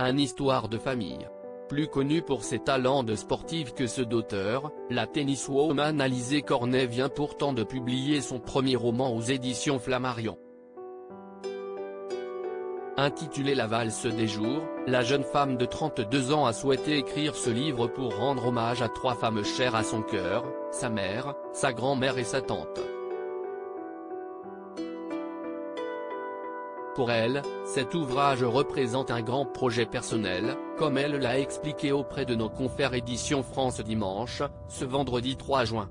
une histoire de famille. Plus connue pour ses talents de sportive que ceux d'auteur, la tenniswoman Alizé Cornet vient pourtant de publier son premier roman aux éditions Flammarion. Intitulé La valse des jours, la jeune femme de 32 ans a souhaité écrire ce livre pour rendre hommage à 3 femmes chères à son cœur, sa mère, sa grand-mère et sa tante. Pour elle, cet ouvrage représente un grand projet personnel, comme elle l'a expliqué auprès de nos confrères Éditions France dimanche, ce vendredi 3 juin.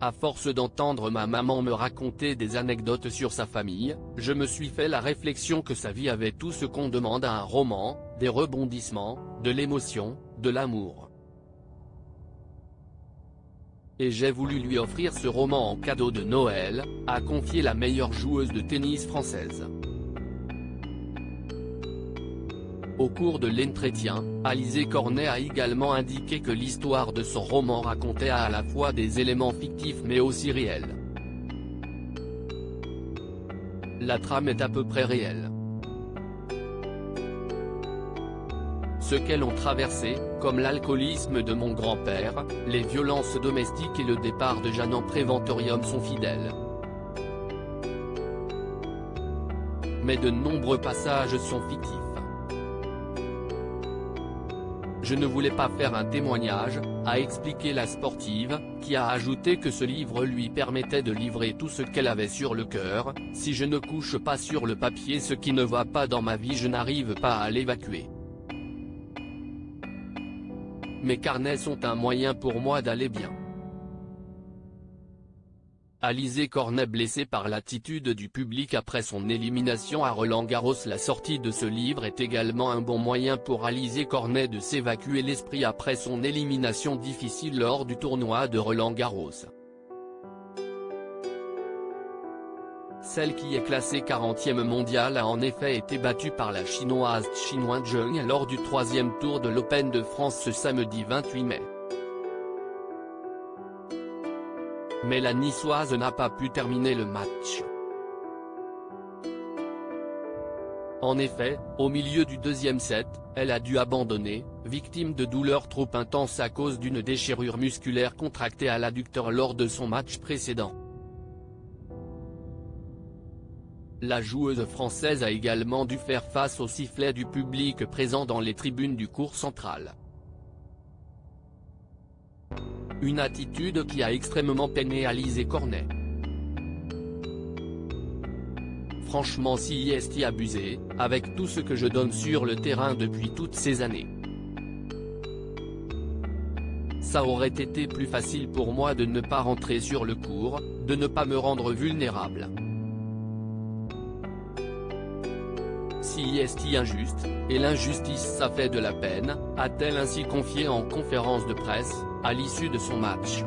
À force d'entendre ma maman me raconter des anecdotes sur sa famille, je me suis fait la réflexion que sa vie avait tout ce qu'on demande à un roman, des rebondissements, de l'émotion, de l'amour. Et j'ai voulu lui offrir ce roman en cadeau de Noël, a confié la meilleure joueuse de tennis française. Au cours de l'entretien, Alizé Cornet a également indiqué que l'histoire de son roman racontait à la fois des éléments fictifs mais aussi réels. La trame est à peu près réelle. Ce qu'elles ont traversé, comme l'alcoolisme de mon grand-père, les violences domestiques et le départ de Jeanne en préventorium sont fidèles. Mais de nombreux passages sont fictifs. Je ne voulais pas faire un témoignage, a expliqué la sportive, qui a ajouté que ce livre lui permettait de livrer tout ce qu'elle avait sur le cœur. Si je ne couche pas sur le papier ce qui ne va pas dans ma vie, je n'arrive pas à l'évacuer. Mes carnets sont un moyen pour moi d'aller bien. Alizé Cornet blessée par l'attitude du public après son élimination à Roland-Garros. La sortie de ce livre est également un bon moyen pour Alizé Cornet de s'évacuer l'esprit après son élimination difficile lors du tournoi de Roland-Garros. Celle qui est classée 40e mondiale a en effet été battue par la chinoise Qinwen Zheng lors du 3e tour de l'Open de France ce samedi 28 mai. Mais la niçoise n'a pas pu terminer le match. En effet, au milieu du 2e set, elle a dû abandonner, victime de douleurs trop intenses à cause d'une déchirure musculaire contractée à l'adducteur lors de son match précédent. La joueuse française a également dû faire face au sifflet du public présent dans les tribunes du court central. Une attitude qui a extrêmement peiné Alizé Cornet. Franchement, si est abusé, avec tout ce que je donne sur le terrain depuis toutes ces années. Ça aurait été plus facile pour moi de ne pas rentrer sur le court, de ne pas me rendre vulnérable. Si est injuste, et l'injustice ça fait de la peine, a-t-elle ainsi confié en conférence de presse, à l'issue de son match.